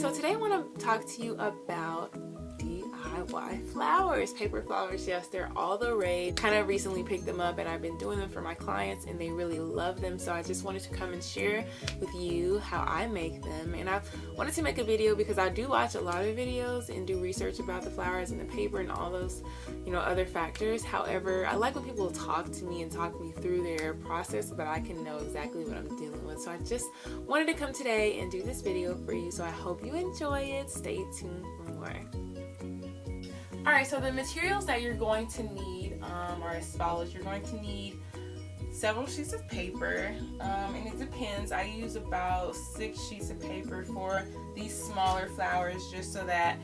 so today I want to talk to you about DIY flowers, paper flowers. Yes, they're all the rage. Kind of recently picked them up and I've been doing them for my clients and they really love them. So I just wanted to come and share with you how I make them. And I wanted to make a video because I do watch a lot of videos and do research about the flowers and the paper and all those, other factors. However, I like when people talk to me and talk me through their process so that I can know exactly what I'm dealing with. So I just wanted to come today and do this video for you. So I hope you enjoy it. Stay tuned for more. Alright, so the materials that you're going to need are as follows. You're going to need several sheets of paper, and it depends. I use about 6 sheets of paper for these smaller flowers just so that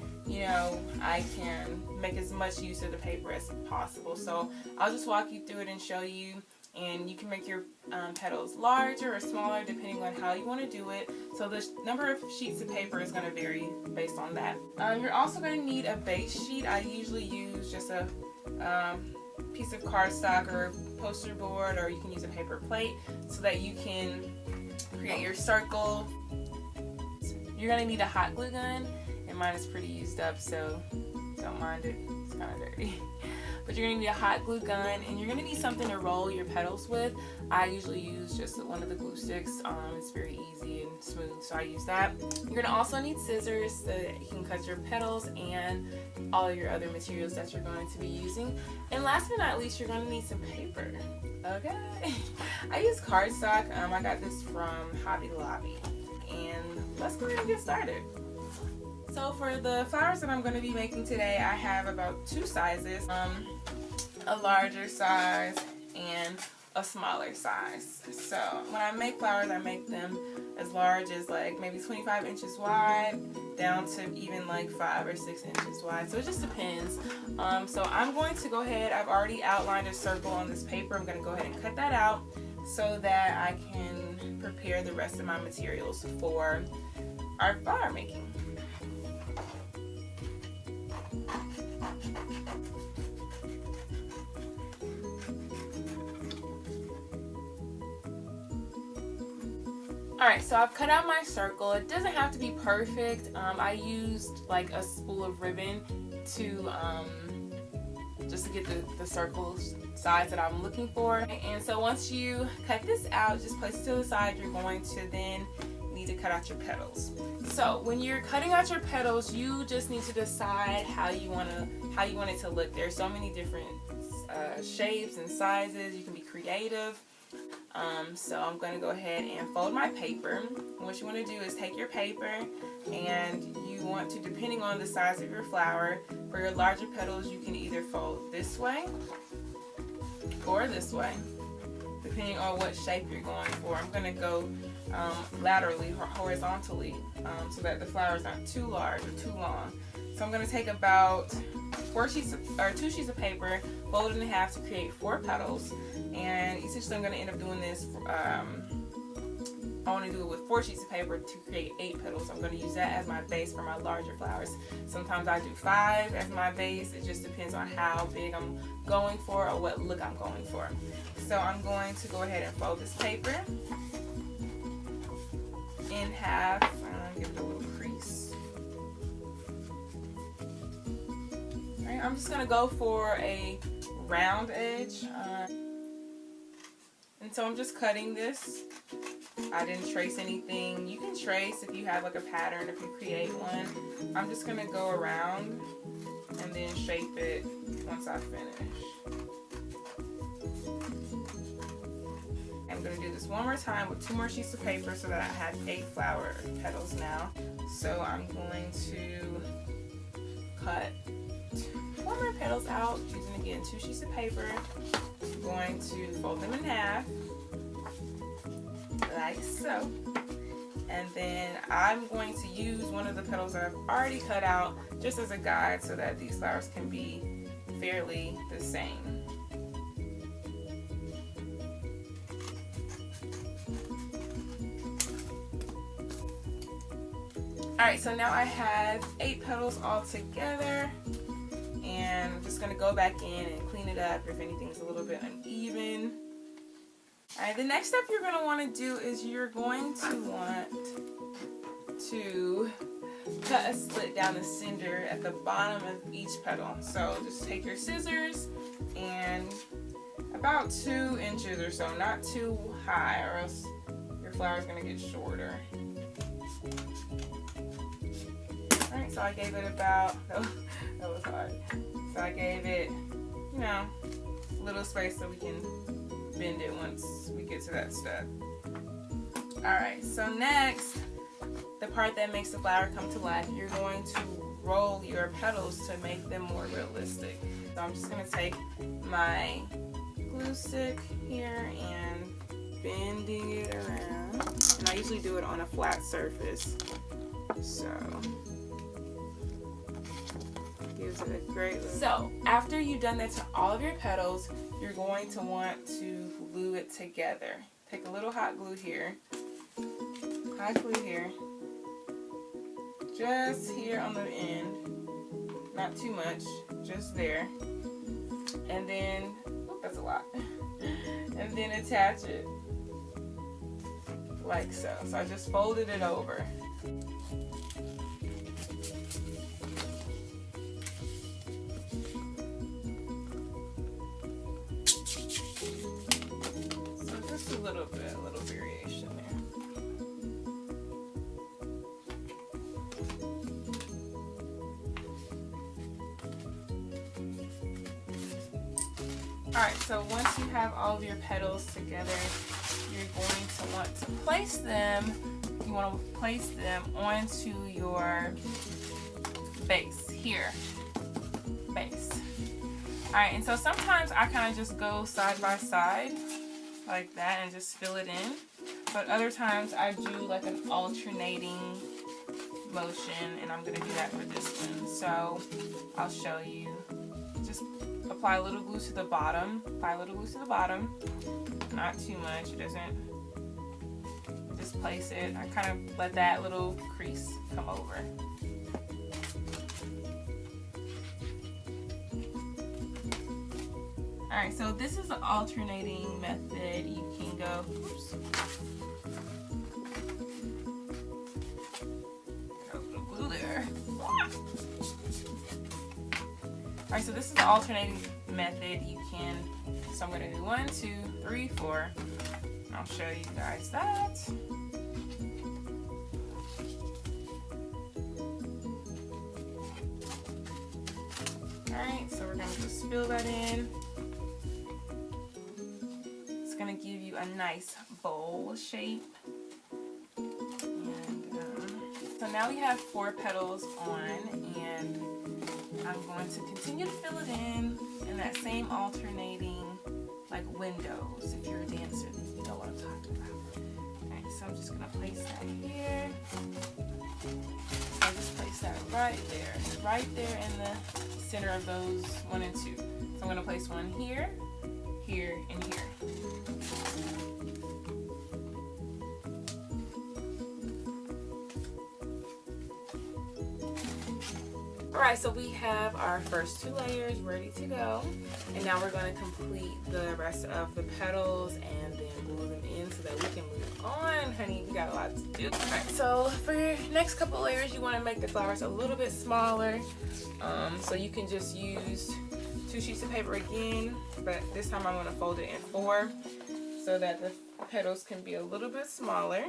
I can make as much use of the paper as possible. So I'll just walk you through it and show you, and you can make your petals larger or smaller depending on how you want to do it. So the number of sheets of paper is going to vary based on that. You're also going to need a base sheet. I usually use just a piece of cardstock or poster board, or you can use a paper plate so that you can create your circle. You're going to need a hot glue gun, and mine is pretty used up, so don't mind it. It's kind of dirty. But you're going to need a hot glue gun, and you're going to need something to roll your petals with. I usually use just one of the glue sticks. It's very easy and smooth, so I use that. You're going to also need scissors so that you can cut your petals and all of your other materials that you're going to be using. And last but not least, you're going to need some paper. Okay. I use cardstock. I got this from Hobby Lobby. And let's go ahead and get started. So for the flowers that I'm going to be making today, I have about 2 sizes, a larger size and a smaller size. So when I make flowers, I make them as large as like maybe 25 inches wide down to even like 5 or 6 inches wide. So it just depends. So I'm going to go ahead, I've already outlined a circle on this paper. I'm going to go ahead and cut that out so that I can prepare the rest of my materials for our flower making. Alright, so I've cut out my circle. It doesn't have to be perfect. I used like a spool of ribbon to just to get the circle size that I'm looking for. And so once you cut this out, just place it to the side. You're going to then need to cut out your petals. So when you're cutting out your petals, you just need to decide how you want it to look. There's so many different shapes and sizes. You can be creative. So I'm going to go ahead and fold my paper. And what you want to do is take your paper, and you want to, depending on the size of your flower, for your larger petals you can either fold this way or this way, depending on what shape you're going for. I'm going to go laterally or horizontally so that the flower is not too large or too long. So I'm going to take about 2 sheets of paper, fold it in half to create 4 petals, and essentially I'm going to end up doing this. I want to do it with 4 sheets of paper to create 8 petals. I'm going to use that as my base for my larger flowers. Sometimes I do 5 as my base. It just depends on how big I'm going for or what look I'm going for. So I'm going to go ahead and fold this paper in half. Give it a little crease. Alright, I'm just going to go for a round edge. And so I'm just cutting this. I didn't trace anything. You can trace if you have like a pattern, if you create one. I'm just going to go around and then shape it once I finish. I'm going to do this one more time with 2 more sheets of paper so that I have 8 flower petals now. So I'm going to cut 4 more petals out using again 2 sheets of paper. I'm going to fold them in half like so, and then I'm going to use one of the petals that I've already cut out just as a guide so that these flowers can be fairly the same. Alright, so now I have 8 petals all together, and I'm just going to go back in and clean it up if anything's a little bit uneven. Alright, the next step you're going to want to do is you're going to want to cut a slit down the center at the bottom of each petal. So just take your scissors and about 2 inches or so, not too high or else your flower is going to get shorter. Alright, so I gave it about, that was hard. So I gave it, you know, a little space so we can bend it once we get to that step. Alright, so next, the part that makes the flower come to life, you're going to roll your petals to make them more realistic. So I'm just going to take my glue stick here and bending it around. And I usually do it on a flat surface. So gives it a great look. So after you've done that to all of your petals, you're going to want to glue it together. Take a little hot glue here. Hot glue here. Just here on the end. Not too much. Just there. And then, oh, that's a lot. And then attach it like so. So I just folded it over. So just a little bit, a little variation there. Alright, so once you have all of your petals together, you're going to want to place them, onto your base, here, base. Alright, and so sometimes I kind of just go side by side, like that, and just fill it in. But other times I do like an alternating motion, and I'm going to do that for this one. So I'll show you. Just apply a little glue to the bottom. Apply a little glue to the bottom. Not too much. It doesn't. Just place it. I kind of let that little crease come over. Alright, so this is the alternating method. You can go. Oops. Got a little glue there. Alright, so this is the alternating method. You can, so I'm going to do 1, 2, 3, 4. I'll show you guys that. Alright, so we're going to just fill that in. It's going to give you a nice bowl shape. And so now we have 4 petals on, and I'm going to continue to fill it in that same alternating, like, windows. If you're a dancer, then you know what I'm talking about. Alright, so I'm just going to place that here. I'll just place that right there in the center of those 1 and 2. So I'm going to place one here, here, and here. Alright, so we have our first 2 layers ready to go, and now we're going to complete the rest of the petals and then glue them in so that we can move on, honey. We got a lot to do. Alright, so for your next couple layers, you want to make the flowers a little bit smaller, so you can just use 2 sheets of paper again, but this time I'm going to fold it in 4 so that the petals can be a little bit smaller.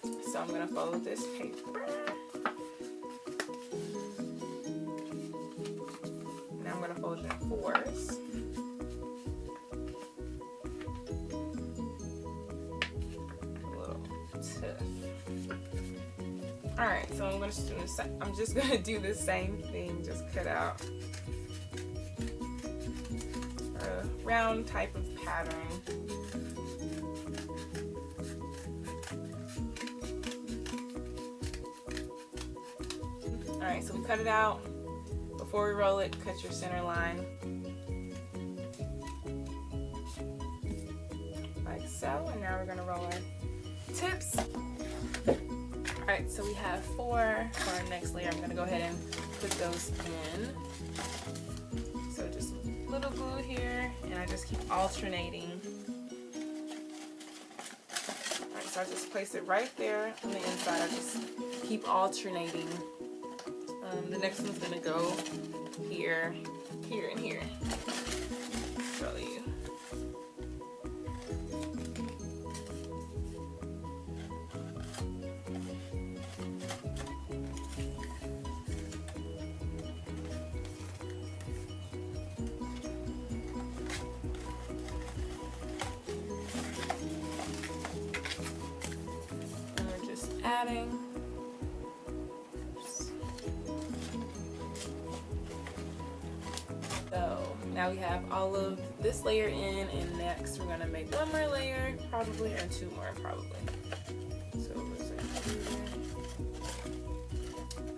So I'm going to fold this paper. I'm going to fold it in 4s. A little tip. Alright, so I'm just going to do the same thing, just cut out a round type of pattern. Alright, so we cut it out. Before we roll it, cut your center line like so, and now we're going to roll our tips. Alright, so we have 4 for our next layer. I'm going to go ahead and put those in. So just a little glue here, and I just keep alternating. Alright, So I just place it right there on the inside. I just keep alternating. The next one's gonna go here, here, and here. Show you. And we're just adding. So now we have all of this layer in, and next we're gonna make one more layer, probably, or two more, probably. So where's it?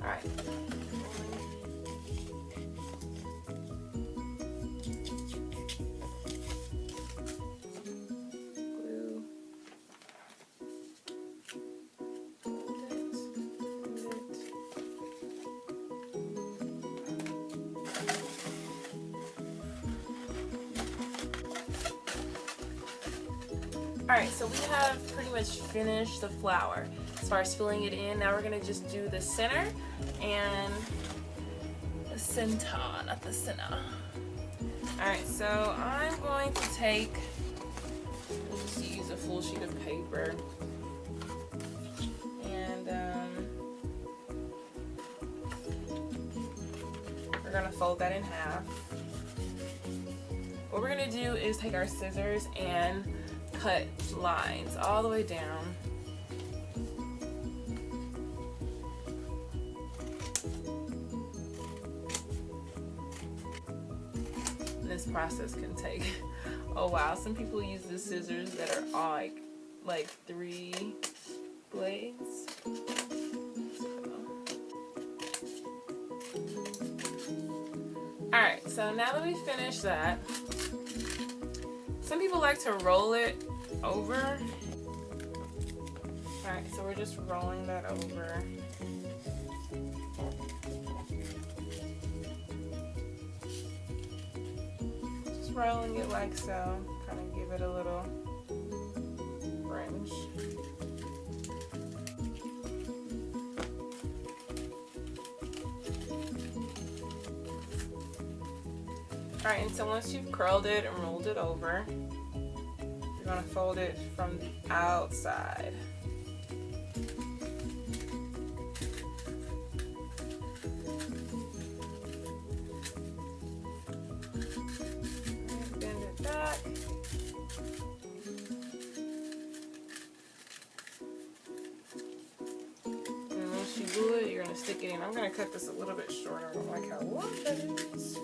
All right. Glue. Alright, so we have pretty much finished the flower as far as filling it in. Now we're going to just do the center and the center, not the center. Alright, so I'm going to take, we'll just use a full sheet of paper, and we're going to fold that in half. What we're going to do is take our scissors and cut lines all the way down. This process can take a while. Some people use the scissors that are all like 3 blades. Alright, so now that we finished that, some people like to roll it over. Alright, so we're just rolling that over. Just rolling it like so. Kind of give it a little fringe. Alright, and so once you've curled it and rolled it over, you're going to fold it from the outside. And bend it back. And once you glue it, you're going to stick it in. I'm going to cut this a little bit shorter. I don't like how long that is.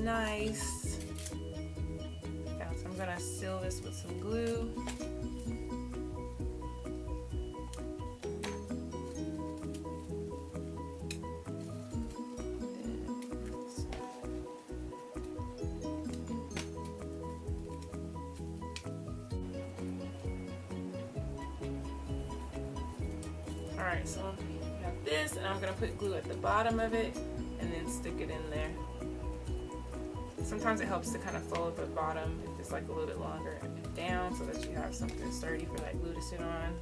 Nice. Yeah, so I'm gonna seal this with some glue. Alright, so we have this, and I'm gonna put glue at the bottom of it and then stick it in there. Sometimes it helps to kind of fold the bottom if it's like a little bit longer down so that you have something sturdy for that glue to sit on.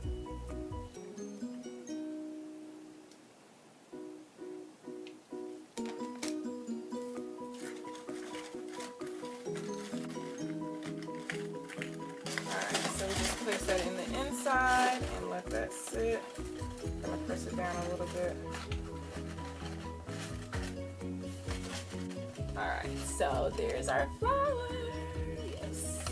Alright, so we just place that in the inside and let that sit. I'm going to press it down a little bit. Alright, so there's our flower. Yes.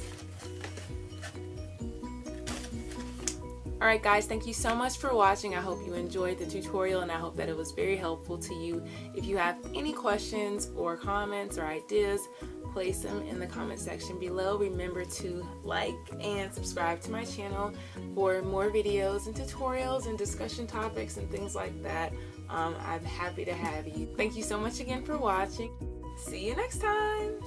Alright guys, thank you so much for watching. I hope you enjoyed the tutorial and I hope that it was very helpful to you. If you have any questions or comments or ideas, place them in the comment section below. Remember to like and subscribe to my channel for more videos and tutorials and discussion topics and things like that. I'm happy to have you. Thank you so much again for watching. See you next time.